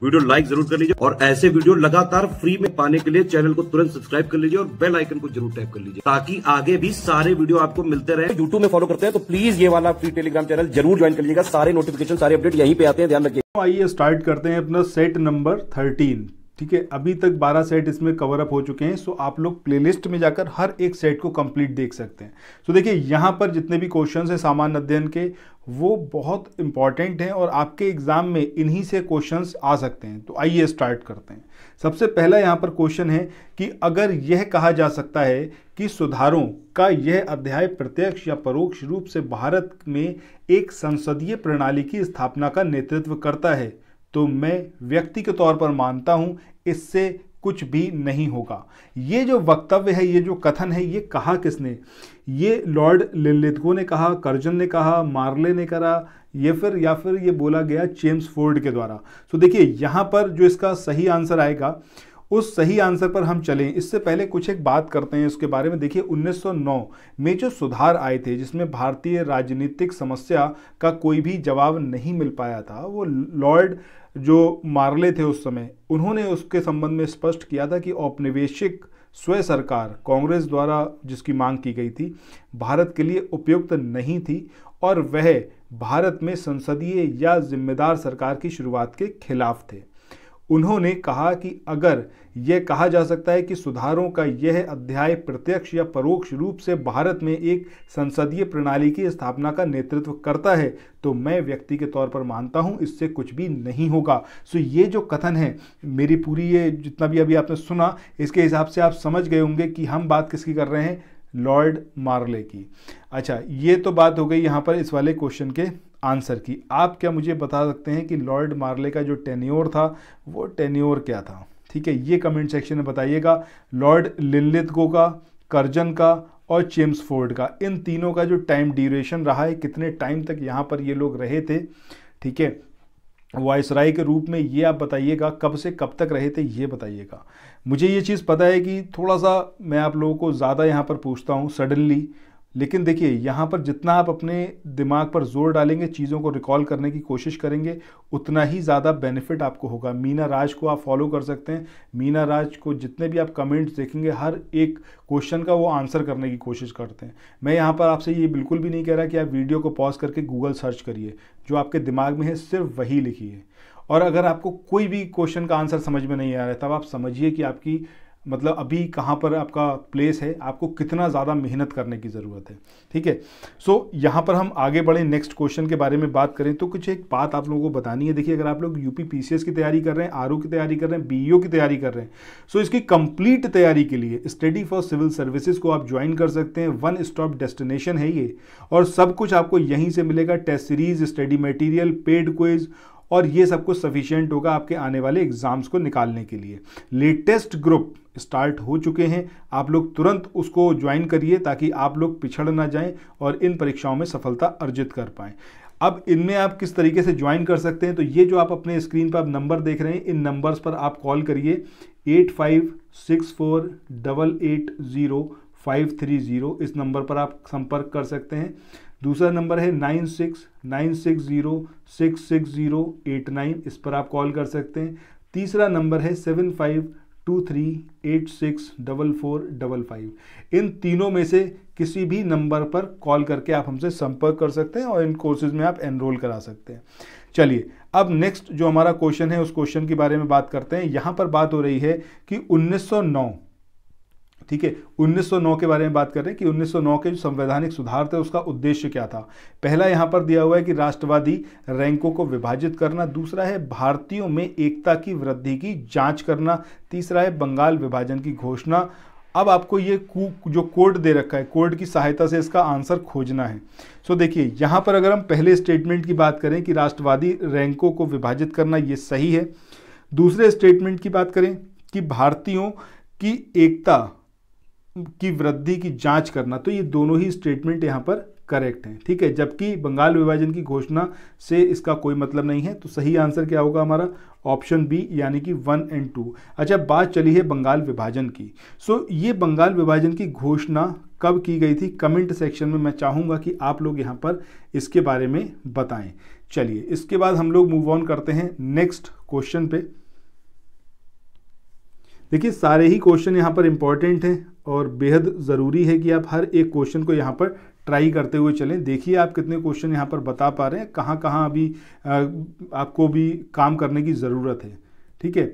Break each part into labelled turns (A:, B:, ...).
A: Video like जरूर कर लीजिए और ऐसे वीडियो लगातार फ्री में पाने के लिए चैनल को तुरंत सब्सक्राइब कर लीजिए और बेल आइकन को जरूर टैप कर लीजिए ताकि आगे भी सारे वीडियो आपको मिलते रहे। यूट्यूब में फॉलो करते हैं तो प्लीज ये वाला फ्री टेलीग्राम चैनल जरूर ज्वाइन कर लीजिएगा। सारे नोटिफिकेशन सारे अपडेट यहीं पे आते हैं, ध्यान रखिए।
B: आइए स्टार्ट करते हैं अपना सेट नंबर 13। ठीक है, अभी तक 12 सेट इसमें कवर अप हो चुके हैं। सो आप लोग प्लेलिस्ट में जाकर हर एक सेट को कंप्लीट देख सकते हैं। सो देखिए यहाँ पर जितने भी क्वेश्चंस हैं सामान्य अध्ययन के वो बहुत इंपॉर्टेंट हैं और आपके एग्जाम में इन्हीं से क्वेश्चंस आ सकते हैं। तो आइए स्टार्ट करते हैं। सबसे पहला यहाँ पर क्वेश्चन है कि अगर यह कहा जा सकता है कि सुधारों का यह अध्याय प्रत्यक्ष या परोक्ष रूप से भारत में एक संसदीय प्रणाली की स्थापना का नेतृत्व करता है तो मैं व्यक्ति के तौर पर मानता हूं इससे कुछ भी नहीं होगा। ये जो वक्तव्य है, ये जो कथन है, ये कहा किसने? ये लॉर्ड लिनलिथगो ने कहा, कर्जन ने कहा, मार्ले ने करा, या फिर ये बोला गया चेम्सफोर्ड के द्वारा। तो देखिए यहाँ पर जो इसका सही आंसर आएगा उस सही आंसर पर हम चलें इससे पहले कुछ एक बात करते हैं उसके बारे में। देखिए 1909 में जो सुधार आए थे जिसमें भारतीय राजनीतिक समस्या का कोई भी जवाब नहीं मिल पाया था, वो लॉर्ड जो मार्ले थे उस समय, उन्होंने उसके संबंध में स्पष्ट किया था कि औपनिवेशिक स्वय सरकार कांग्रेस द्वारा जिसकी मांग की गई थी भारत के लिए उपयुक्त नहीं थी और वह भारत में संसदीय या जिम्मेदार सरकार की शुरुआत के खिलाफ थे। उन्होंने कहा कि अगर यह कहा जा सकता है कि सुधारों का यह अध्याय प्रत्यक्ष या परोक्ष रूप से भारत में एक संसदीय प्रणाली की स्थापना का नेतृत्व करता है तो मैं व्यक्ति के तौर पर मानता हूं इससे कुछ भी नहीं होगा। सो ये जो कथन है, मेरी पूरी ये जितना भी अभी आपने सुना इसके हिसाब से आप समझ गए होंगे कि हम बात किसकी कर रहे हैं, लॉर्ड मार्ले की। अच्छा, ये तो बात हो गई यहाँ पर इस वाले क्वेश्चन के आंसर की। आप क्या मुझे बता सकते हैं कि लॉर्ड मार्ले का जो टेन्योर था वो टेन्योर क्या था? ठीक है, ये कमेंट सेक्शन में बताइएगा। लॉर्ड लिनलिथगो का, कर्जन का और चेम्सफोर्ड का, इन तीनों का जो टाइम ड्यूरेशन रहा है, कितने टाइम तक यहाँ पर ये लोग रहे थे, ठीक है, वायसराय के रूप में, ये आप बताइएगा। कब से कब तक रहे थे ये बताइएगा। मुझे ये चीज़ पता है कि थोड़ा सा मैं आप लोगों को ज़्यादा यहाँ पर पूछता हूँ सडनली, लेकिन देखिए यहाँ पर जितना आप अपने दिमाग पर जोर डालेंगे, चीज़ों को रिकॉल करने की कोशिश करेंगे, उतना ही ज़्यादा बेनिफिट आपको होगा। मीना राज को आप फॉलो कर सकते हैं। मीना राज को जितने भी आप कमेंट्स देखेंगे हर एक क्वेश्चन का वो आंसर करने की कोशिश करते हैं। मैं यहाँ पर आपसे ये बिल्कुल भी नहीं कह रहा कि आप वीडियो को पॉज करके गूगल सर्च करिए, जो आपके दिमाग में है सिर्फ वही लिखिए। और अगर आपको कोई भी क्वेश्चन का आंसर समझ में नहीं आ रहा है तब आप समझिए कि आपकी मतलब अभी कहाँ पर आपका प्लेस है, आपको कितना ज़्यादा मेहनत करने की ज़रूरत है। ठीक है, सो यहाँ पर हम आगे बढ़े, नेक्स्ट क्वेश्चन के बारे में बात करें तो कुछ एक बात आप लोगों को बतानी है। देखिए अगर आप लोग यूपी पीसीएस की तैयारी कर रहे हैं, आरओ की तैयारी कर रहे हैं, बीईओ की तैयारी कर रहे हैं, सो इसकी कंप्लीट तैयारी के लिए स्टडी फॉर सिविल सर्विसेज को आप ज्वाइन कर सकते हैं। वन स्टॉप डेस्टिनेशन है ये और सब कुछ आपको यहीं से मिलेगा। Test series, study material, paid quiz और ये सब कुछ सफिशिएंट होगा आपके आने वाले एग्जाम्स को निकालने के लिए। लेटेस्ट ग्रुप स्टार्ट हो चुके हैं, आप लोग तुरंत उसको ज्वाइन करिए ताकि आप लोग पिछड़ ना जाएं और इन परीक्षाओं में सफलता अर्जित कर पाएं। अब इनमें आप किस तरीके से ज्वाइन कर सकते हैं, तो ये जो आप अपने स्क्रीन पर आप नंबर देख रहे हैं, इन नंबर्स पर आप कॉल करिए 8564880530, इस नंबर पर आप संपर्क कर सकते हैं। दूसरा नंबर है 9696066089, इस पर आप कॉल कर सकते हैं। तीसरा नंबर है 7523864455। इन तीनों में से किसी भी नंबर पर कॉल करके आप हमसे संपर्क कर सकते हैं और इन कोर्सेज में आप एनरोल करा सकते हैं। चलिए अब नेक्स्ट जो हमारा क्वेश्चन है उस क्वेश्चन के बारे में बात करते हैं। यहाँ पर बात हो रही है कि 1909, ठीक है, 1909 के बारे में बात कर रहे हैं कि 1909 के जो संवैधानिक सुधार थे उसका उद्देश्य क्या था। पहला यहाँ पर दिया हुआ है कि राष्ट्रवादी रैंकों को विभाजित करना, दूसरा है भारतीयों में एकता की वृद्धि की जांच करना, तीसरा है बंगाल विभाजन की घोषणा। अब आपको ये जो कोड दे रखा है, कोड की सहायता से इसका आंसर खोजना है। सो देखिए यहाँ पर अगर हम पहले स्टेटमेंट की बात करें कि राष्ट्रवादी रैंकों को विभाजित करना, ये सही है। दूसरे स्टेटमेंट की बात करें कि भारतीयों की एकता की वृद्धि की जांच करना, तो ये दोनों ही स्टेटमेंट यहाँ पर करेक्ट हैं। ठीक है, जबकि बंगाल विभाजन की घोषणा से इसका कोई मतलब नहीं है। तो सही आंसर क्या होगा हमारा? ऑप्शन बी, यानी कि 1 और 2। अच्छा, बात चली है बंगाल विभाजन की। सो ये बंगाल विभाजन की घोषणा कब की गई थी? कमेंट सेक्शन में मैं चाहूँगा कि आप लोग यहाँ पर इसके बारे में बताएं। चलिए इसके बाद हम लोग मूव ऑन करते हैं नेक्स्ट क्वेश्चन पे। देखिए सारे ही क्वेश्चन यहाँ पर इंपॉर्टेंट हैं और बेहद ज़रूरी है कि आप हर एक क्वेश्चन को यहाँ पर ट्राई करते हुए चलें। देखिए आप कितने क्वेश्चन यहाँ पर बता पा रहे हैं, कहाँ कहाँ अभी आपको भी काम करने की ज़रूरत है। ठीक है,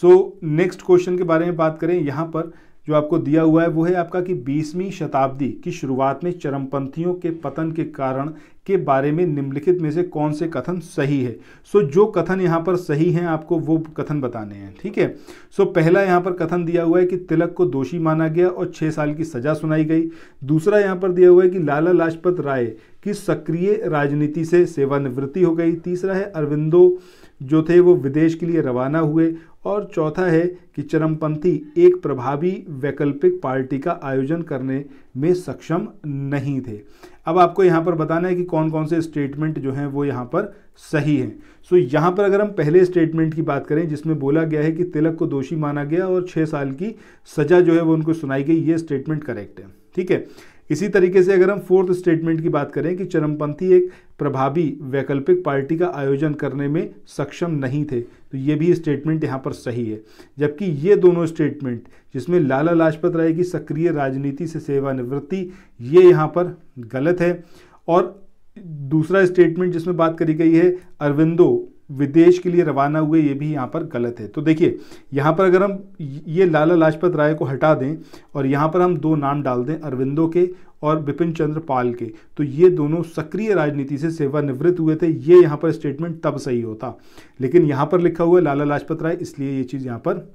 B: सो नेक्स्ट क्वेश्चन के बारे में बात करें। यहाँ पर जो आपको दिया हुआ है वो है आपका कि 20वीं शताब्दी की शुरुआत में चरमपंथियों के पतन के कारण के बारे में निम्नलिखित में से कौन से कथन सही है। सो जो कथन यहाँ पर सही हैं आपको वो कथन बताने हैं। ठीक है, सो पहला यहाँ पर कथन दिया हुआ है कि तिलक को दोषी माना गया और 6 साल की सजा सुनाई गई। दूसरा यहाँ पर दिया हुआ है कि लाला लाजपत राय की सक्रिय राजनीति से सेवानिवृत्ति हो गई। तीसरा है अरविंदो जो थे वो विदेश के लिए रवाना हुए। और चौथा है कि चरमपंथी एक प्रभावी वैकल्पिक पार्टी का आयोजन करने में सक्षम नहीं थे। अब आपको यहाँ पर बताना है कि कौन कौन से स्टेटमेंट जो हैं वो यहाँ पर सही हैं। सो यहाँ पर अगर हम पहले स्टेटमेंट की बात करें जिसमें बोला गया है कि तिलक को दोषी माना गया और 6 साल की सजा जो है वो उनको सुनाई गई, ये स्टेटमेंट करेक्ट है। ठीक है, इसी तरीके से अगर हम फोर्थ स्टेटमेंट की बात करें कि चरमपंथी एक प्रभावी वैकल्पिक पार्टी का आयोजन करने में सक्षम नहीं थे, तो ये भी स्टेटमेंट यहाँ पर सही है। जबकि ये दोनों स्टेटमेंट जिसमें लाला लाजपत राय की सक्रिय राजनीति से सेवानिवृत्ति, ये यहाँ पर गलत है। और दूसरा स्टेटमेंट जिसमें बात करी गई है अरविंदो विदेश के लिए रवाना हुए, ये भी यहाँ पर गलत है। तो देखिए यहाँ पर अगर हम ये लाला लाजपत राय को हटा दें और यहाँ पर हम 2 नाम डाल दें अरविंदो के और बिपिन चंद्र पाल के, तो ये दोनों सक्रिय राजनीति से सेवानिवृत्त हुए थे, ये यहाँ पर स्टेटमेंट तब सही होता। लेकिन यहाँ पर लिखा हुआ है लाला लाजपत राय, इसलिए ये चीज़ यहाँ पर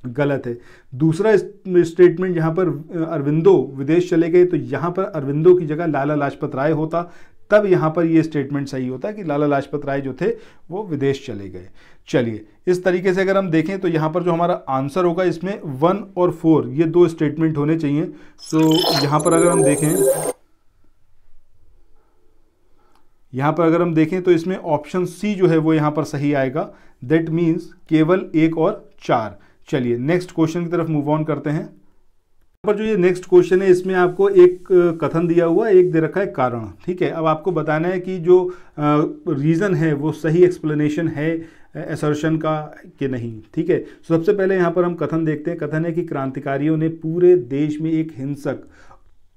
B: गलत है। दूसरा स्टेटमेंट जहाँ पर अरविंदो विदेश चले गए, तो यहाँ पर अरविंदो की जगह लाला लाजपत राय होता, तब यहाँ पर ये स्टेटमेंट सही होता कि लाला लाजपत राय जो थे वो विदेश चले गए। चलिए इस तरीके से अगर हम देखें तो यहाँ पर जो हमारा आंसर होगा इसमें 1 और 4 ये 2 स्टेटमेंट होने चाहिए। तो यहाँ पर अगर हम देखें तो इसमें ऑप्शन सी जो है वो यहाँ पर सही आएगा। दैट मीन्स केवल 1 और 4। चलिए नेक्स्ट क्वेश्चन की तरफ मूव ऑन करते हैं। पर जो ये नेक्स्ट क्वेश्चन है इसमें आपको एक कथन दिया हुआ है, एक दे रखा है कारण। ठीक है, अब आपको बताना है कि जो रीज़न है वो सही एक्सप्लेनेशन है असर्शन का कि नहीं। ठीक है, सबसे पहले यहाँ पर हम कथन देखते हैं। कथन है कि क्रांतिकारियों ने पूरे देश में एक हिंसक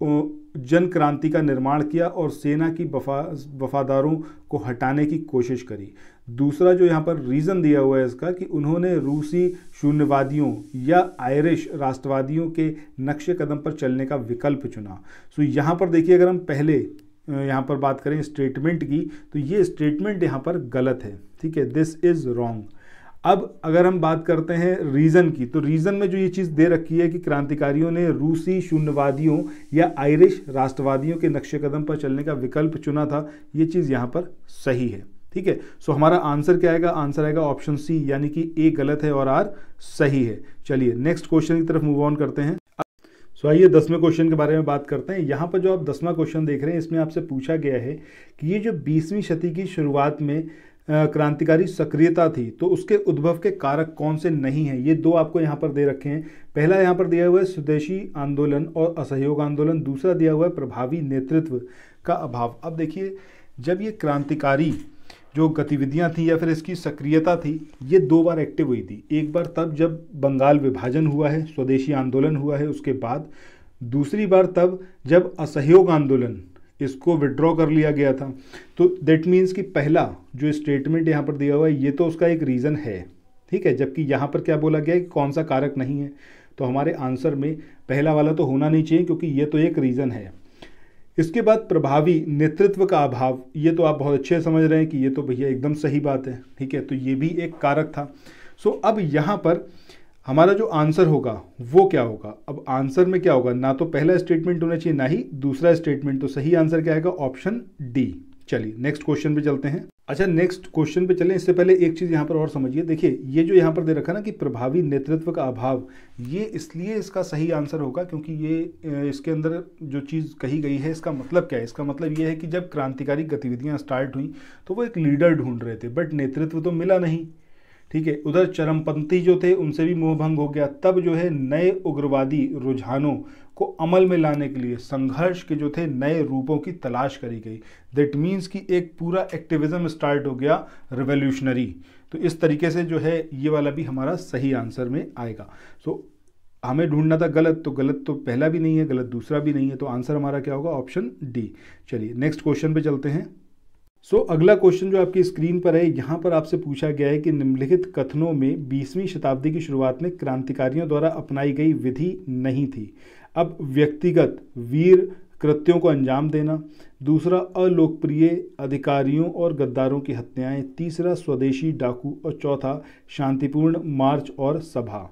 B: जन क्रांति का निर्माण किया और सेना की वफादारों को हटाने की कोशिश करी। दूसरा जो यहाँ पर रीज़न दिया हुआ है इसका कि उन्होंने रूसी शून्यवादियों या आयरिश राष्ट्रवादियों के नक्शे कदम पर चलने का विकल्प चुना। सो यहाँ पर देखिए अगर हम पहले यहाँ पर बात करें स्टेटमेंट की, तो ये स्टेटमेंट यहाँ पर गलत है। ठीक है, दिस इज़ रॉन्ग। अब अगर हम बात करते हैं रीज़न की, तो रीज़न में जो ये चीज़ दे रखी है कि क्रांतिकारियों ने रूसी शून्यवादियों या आयरिश राष्ट्रवादियों के नक्शे कदम पर चलने का विकल्प चुना था, ये चीज़ यहाँ पर सही है। ठीक है, सो हमारा आंसर क्या आएगा? आंसर आएगा ऑप्शन सी, यानी कि ए गलत है और आर सही है। चलिए नेक्स्ट क्वेश्चन की तरफ मूव ऑन करते हैं। सो आइए 10वें क्वेश्चन के बारे में बात करते हैं। यहाँ पर जो आप 10वां क्वेश्चन देख रहे हैं इसमें आपसे पूछा गया है कि ये जो 20वीं शती की शुरुआत में क्रांतिकारी सक्रियता थी, तो उसके उद्भव के कारक कौन से नहीं हैं। ये 2 आपको यहाँ पर दे रखे हैं। पहला यहाँ पर दिया हुआ है स्वदेशी आंदोलन और असहयोग आंदोलन। दूसरा दिया हुआ है प्रभावी नेतृत्व का अभाव। अब देखिए जब ये क्रांतिकारी जो गतिविधियां थी या फिर इसकी सक्रियता थी, ये 2 बार एक्टिव हुई थी। एक बार तब जब बंगाल विभाजन हुआ है, स्वदेशी आंदोलन हुआ है उसके बाद। दूसरी बार तब जब असहयोग आंदोलन इसको विड्रॉ कर लिया गया था। तो दैट मीन्स कि पहला जो स्टेटमेंट यहाँ पर दिया हुआ है ये तो उसका एक रीज़न है। ठीक है, जबकि यहाँ पर क्या बोला गया है कि कौन सा कारक नहीं है, तो हमारे आंसर में पहला वाला तो होना नहीं चाहिए क्योंकि ये तो एक रीज़न है। इसके बाद प्रभावी नेतृत्व का अभाव, ये तो आप बहुत अच्छे समझ रहे हैं कि ये तो भैया एकदम सही बात है। ठीक है, तो ये भी एक कारक था। सो अब यहाँ पर हमारा जो आंसर होगा वो क्या होगा? अब आंसर में क्या होगा? ना तो पहला स्टेटमेंट होना चाहिए ना ही दूसरा स्टेटमेंट। तो सही आंसर क्या आएगा? Option D. चलिए नेक्स्ट क्वेश्चन पे चलते हैं। अच्छा नेक्स्ट क्वेश्चन पे चलें इससे पहले एक चीज़ यहाँ पर और समझिए। देखिए ये जो यहाँ पर दे रखा ना कि प्रभावी नेतृत्व का अभाव, ये इसलिए इसका सही आंसर होगा क्योंकि ये इसके अंदर जो चीज़ कही गई है इसका मतलब क्या है? इसका मतलब ये है कि जब क्रांतिकारी गतिविधियाँ स्टार्ट हुई तो वो एक लीडर ढूंढ रहे थे, बट नेतृत्व तो मिला नहीं। ठीक है, उधर चरमपंथी जो थे उनसे भी मोहभंग हो गया। तब जो है नए उग्रवादी रुझानों को अमल में लाने के लिए संघर्ष के जो थे नए रूपों की तलाश करी गई। दैट मीन्स कि एक पूरा एक्टिविज्म स्टार्ट हो गया, रिवोल्यूशनरी। तो इस तरीके से जो है ये वाला भी हमारा सही आंसर में आएगा। सो हमें ढूंढना था गलत, तो गलत तो पहला भी नहीं है, गलत दूसरा भी नहीं है, तो आंसर हमारा क्या होगा, ऑप्शन डी। चलिए नेक्स्ट क्वेश्चन पे चलते हैं। अगला क्वेश्चन जो आपकी स्क्रीन पर है, यहाँ पर आपसे पूछा गया है कि निम्नलिखित कथनों में 20वीं शताब्दी की शुरुआत में क्रांतिकारियों द्वारा अपनाई गई विधि नहीं थी। अब व्यक्तिगत वीर कृत्यों को अंजाम देना, दूसरा अलोकप्रिय अधिकारियों और गद्दारों की हत्याएं, तीसरा स्वदेशी डाकू और चौथा शांतिपूर्ण मार्च और सभा।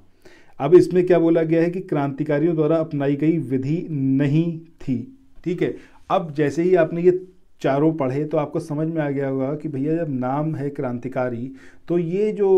B: अब इसमें क्या बोला गया है कि क्रांतिकारियों द्वारा अपनाई गई विधि नहीं थी। ठीक है, अब जैसे ही आपने ये चारों पढ़े तो आपको समझ में आ गया होगा कि भैया जब नाम है क्रांतिकारी तो ये जो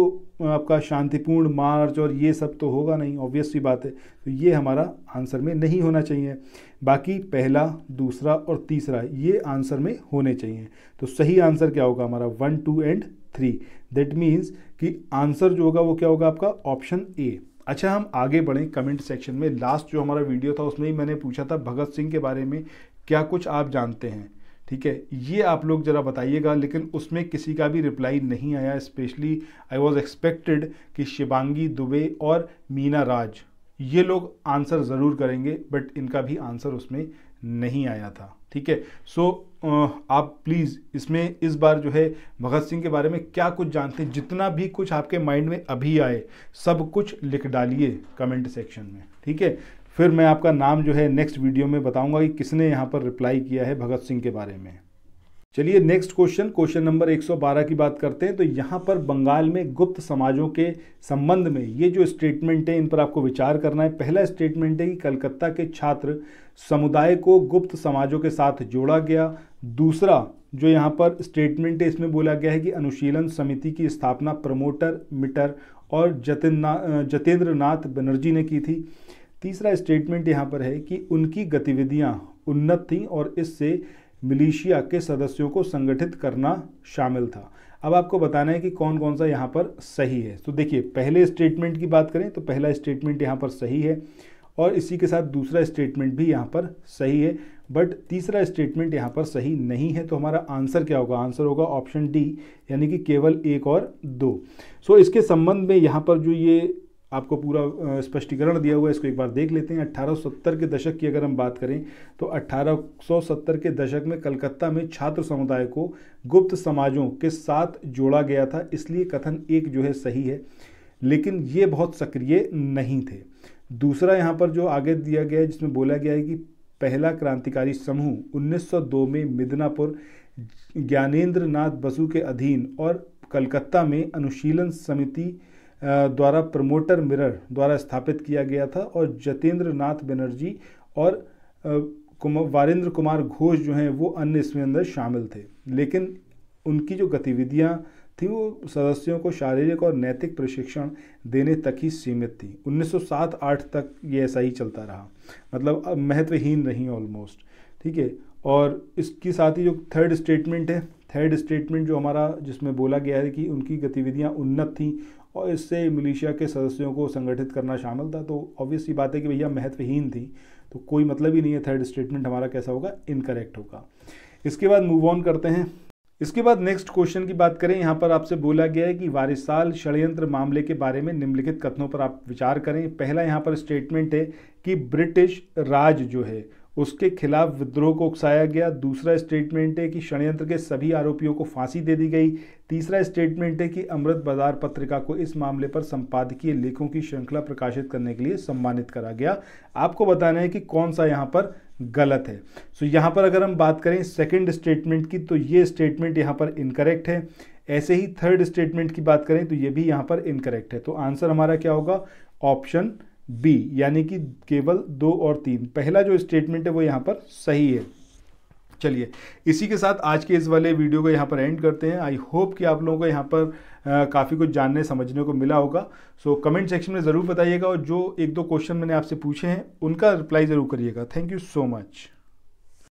B: आपका शांतिपूर्ण मार्च और ये सब तो होगा नहीं, ऑब्वियस सी बात है। तो ये हमारा आंसर में नहीं होना चाहिए। बाकी पहला, दूसरा और तीसरा ये आंसर में होने चाहिए। तो सही आंसर क्या होगा हमारा, 1, 2 एंड 3। दैट मीन्स कि आंसर जो होगा वो क्या होगा आपका, ऑप्शन ए। अच्छा, हम आगे बढ़ें कमेंट सेक्शन में। लास्ट जो हमारा वीडियो था उसमें ही मैंने पूछा था भगत सिंह के बारे में क्या कुछ आप जानते हैं। ठीक है, ये आप लोग ज़रा बताइएगा, लेकिन उसमें किसी का भी रिप्लाई नहीं आया। स्पेशली आई वॉज एक्सपेक्टेड कि शिवांगी दुबे और मीना राज ये लोग आंसर ज़रूर करेंगे, बट इनका भी आंसर उसमें नहीं आया था। ठीक है, आप प्लीज़ इसमें इस बार जो है भगत सिंह के बारे में क्या कुछ जानते हैं, जितना भी कुछ आपके माइंड में अभी आए सब कुछ लिख डालिए कमेंट सेक्शन में। ठीक है, फिर मैं आपका नाम जो है नेक्स्ट वीडियो में बताऊंगा कि किसने यहाँ पर रिप्लाई किया है भगत सिंह के बारे में। चलिए नेक्स्ट क्वेश्चन नंबर 112 की बात करते हैं। तो यहाँ पर बंगाल में गुप्त समाजों के संबंध में ये जो स्टेटमेंट है इन पर आपको विचार करना है। पहला स्टेटमेंट है कि कलकत्ता के छात्र समुदाय को गुप्त समाजों के साथ जोड़ा गया। दूसरा जो यहाँ पर स्टेटमेंट है इसमें बोला गया है कि अनुशीलन समिति की स्थापना प्रमोटर मिटर और जतेंद्र नाथ बनर्जी ने की थी। तीसरा स्टेटमेंट यहाँ पर है कि उनकी गतिविधियाँ उन्नत थीं और इससे मिलिशिया के सदस्यों को संगठित करना शामिल था। अब आपको बताना है कि कौन कौन सा यहाँ पर सही है। तो देखिए, पहले स्टेटमेंट की बात करें तो पहला स्टेटमेंट यहाँ पर सही है और इसी के साथ दूसरा स्टेटमेंट भी यहाँ पर सही है, बट तीसरा स्टेटमेंट यहाँ पर सही नहीं है। तो हमारा आंसर क्या होगा, आंसर होगा ऑप्शन डी, यानी कि केवल 1 और 2। इसके संबंध में यहाँ पर जो ये आपको पूरा स्पष्टीकरण दिया हुआ है इसको एक बार देख लेते हैं। 1870 के दशक की अगर हम बात करें तो 1870 के दशक में कलकत्ता में छात्र समुदाय को गुप्त समाजों के साथ जोड़ा गया था, इसलिए कथन 1 जो है सही है, लेकिन ये बहुत सक्रिय नहीं थे। दूसरा यहाँ पर जो आगे दिया गया है जिसमें बोला गया है कि पहला क्रांतिकारी समूह 1902 में मिदनापुर ज्ञानेंद्र नाथ बसु के अधीन और कलकत्ता में अनुशीलन समिति द्वारा प्रमोटर मिरर द्वारा स्थापित किया गया था और जतेंद्र नाथ बनर्जी और वारेंद्र कुमार घोष जो हैं वो अन्य इसमें अंदर शामिल थे, लेकिन उनकी जो गतिविधियां थी वो सदस्यों को शारीरिक और नैतिक प्रशिक्षण देने तक ही सीमित थी। 1907-8 तक ये ऐसा ही चलता रहा, मतलब अब महत्वहीन रही ऑलमोस्ट। ठीक है, और इसके साथ ही जो थर्ड स्टेटमेंट है, थर्ड स्टेटमेंट जो हमारा जिसमें बोला गया है कि उनकी गतिविधियां उन्नत थीं और इससे मिलिशिया के सदस्यों को संगठित करना शामिल था, तो ऑब्वियस सी बात है कि भैया महत्वहीन थी, तो कोई मतलब ही नहीं है। थर्ड स्टेटमेंट हमारा कैसा होगा, इनकरेक्ट होगा। इसके बाद मूव ऑन करते हैं। इसके बाद नेक्स्ट क्वेश्चन की बात करें। यहाँ पर आपसे बोला गया है कि वारिसाल षड्यंत्र मामले के बारे में निम्नलिखित कथनों पर आप विचार करें। पहला यहाँ पर स्टेटमेंट है कि ब्रिटिश राज जो है उसके खिलाफ विद्रोह को उकसाया गया। दूसरा स्टेटमेंट है कि षड्यंत्र के सभी आरोपियों को फांसी दे दी गई। तीसरा स्टेटमेंट है कि अमृत बाजार पत्रिका को इस मामले पर संपादकीय लेखों की श्रृंखला प्रकाशित करने के लिए सम्मानित करा गया। आपको बताना है कि कौन सा यहाँ पर गलत है। यहाँ पर अगर हम बात करें सेकंड स्टेटमेंट की तो ये स्टेटमेंट यहाँ पर इनकरेक्ट है। ऐसे ही थर्ड स्टेटमेंट की बात करें तो ये भी यहाँ पर इनकरेक्ट है। तो आंसर हमारा क्या होगा, ऑप्शन बी, यानी कि केवल 2 और 3। पहला जो स्टेटमेंट है वो यहाँ पर सही है। चलिए इसी के साथ आज के इस वाले वीडियो को यहाँ पर एंड करते हैं। आई होप कि आप लोगों को यहाँ पर काफ़ी कुछ जानने समझने को मिला होगा। सो कमेंट सेक्शन में ज़रूर बताइएगा और जो 1-2 क्वेश्चन मैंने आपसे पूछे हैं उनका रिप्लाई ज़रूर करिएगा। Thank you so much.